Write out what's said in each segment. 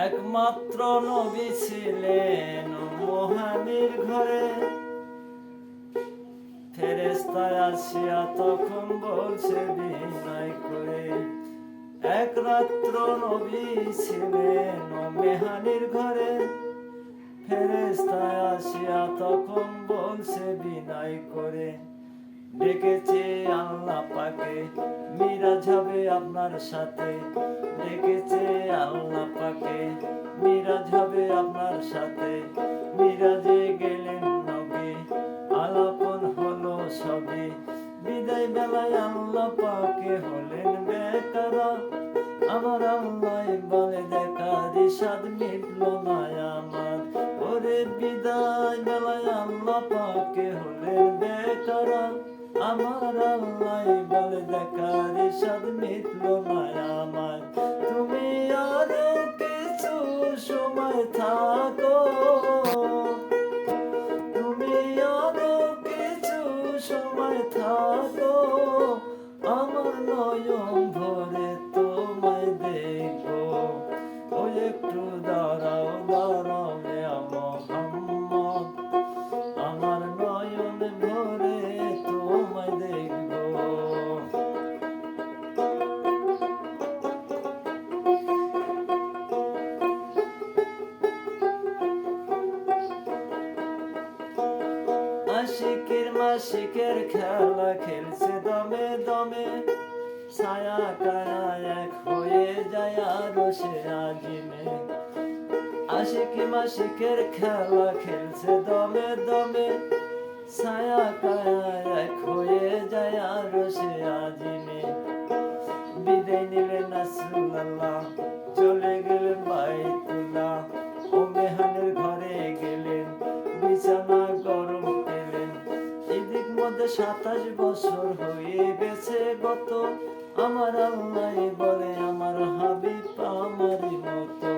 একমাত্র নবী ছিলেন মহানের ঘরে। ফেরেশতায় আসিয়া তখন বলছে বিনয় করে, এক রাত্র নবী ছিলেন মেহানির ঘরে। ফেরেশতায় আসিয়া তখন বলছে বিনয় করে, ডেকেছে আল্লাহ পাকে মিরাজ হবে আপনার সাথে। ডেকেছে আল্লাহ পাকে মিরাজ হবে আপনার সাথে। মিরাজে গেলেন নবী, আলাপন হলো সবই। বিদায় বেলায় আল্লাহ পাকে হলেন বেকারা। আমার আল্লাহ বলে দেখার স্বাদ মিটল না আমার। ওরে বিদায় বেলায় আল্লাহ পাকে হলেন বেকারা। আমার আল্লাহ বলে দেখার স্বাদ মিটল না আমার। তুমি আরো কিছু সময় থাকো, তুমি আরো কিছু সময় থাকো। আমার নয়ন ভরে তোমায় দেখবো। ওই একটু দাঁড়াও দাঁড়াও মোহাম্মদ, আমার নয়ন ভরে তোমায় দেখবো। আশিকের মাসিকের খেলা খেলছে দমে দমে। ছায়া কায়া এক হয়ে যায় আরো সে আজিমে। আশিকি মাসিকের খেলা খেলছে দমে দমে। ছায়া কায়া এক হয়ে যায় আরো সে আজিমে। বিদায় নিলেন রাসূলুল্লাহ, চলে গেলেন বাইতুল্লাহ। ও মেহানের ঘরে গেলেন, বিছানা গরম পেলেন। এদিক মধ্যে 27 বছর হয়ে গেছে গত। আমার আল্লাহ বলে আমার হাবিব আমারই মতো।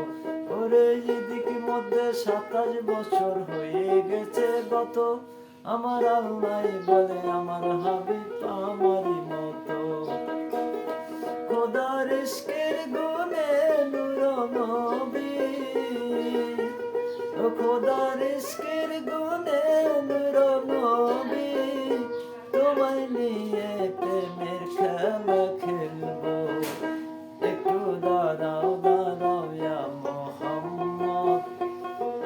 ওরে এদিক মধ্যে 27 বছর হয়ে গেছে গত। আমার আল্লাহ বলে আমার হাবিব আমারই মতো। খোদার ইশকের গুণে নূর নবী, ও খোদার ইশকের গুণে নূর নবী। তোমায় নিয়ে প্রেমের খেলা খেলবো। একটু দাঁড়াও দাঁড়াও ইয়া মোহাম্মদ,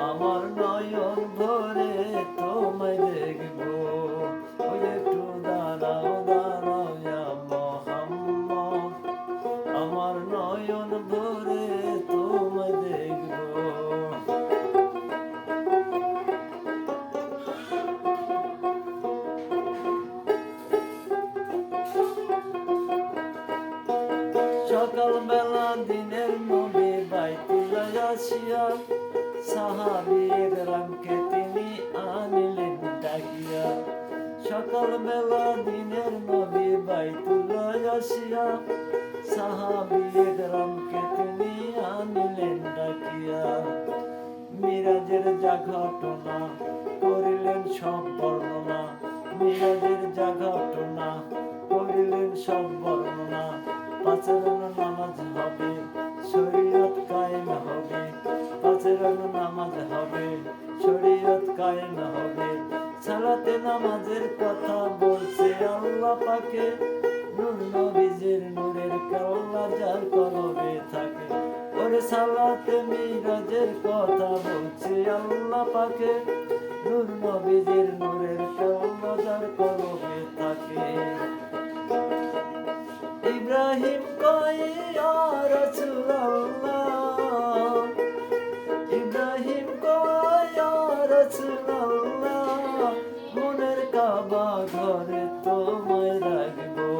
আমার নয়ন ভরে তোমায় দেখবো। ওই একটু দাঁড়াও দাঁড়াও ইয়া মোহাম্মদ, আমার নয়ন ভরে তোমায় দেখবো। সকালবেলা দিনের নবী বাইতুল্লাহ আসিয়া। সাহাবীর রামকে তিনি আনিলেন ডাকিয়া। সকালবেলা দিনের নবী বাইতুল্লাহ আসিয়া। সাহাবীর রামকে তিনি আনিলেন ডাকিয়া। মিরাজের যা ঘটনা করিলেন সব বর্ণনা। মিরাজের যা ঘটনা করিলেন সব বর্ণনা। পাঁচের নামাজ হবে, শরীয়ত কায়েম হবে। পাঁচের নামাজ হবে, শরীয়ত কায়েম হবে। সালাতে নামাজের কথা বলছে আল্লাহ পাকে। নূর নবীজির নূরের কেল্লা যার কলবে থাকে। ওরে সালাতে মিরাজের কথা বলছে আল্লাহ পাকে। নূর নবীজির নূরের কেল্লা যার কলবে থাকে। ইব্রাহিম কয় ইয়া রাসূলুল্লাহ, ইব্রাহিম কয় ইয়া রাসূলুল্লাহ, মনের কাবা ঘরে তোমায় রাখবো।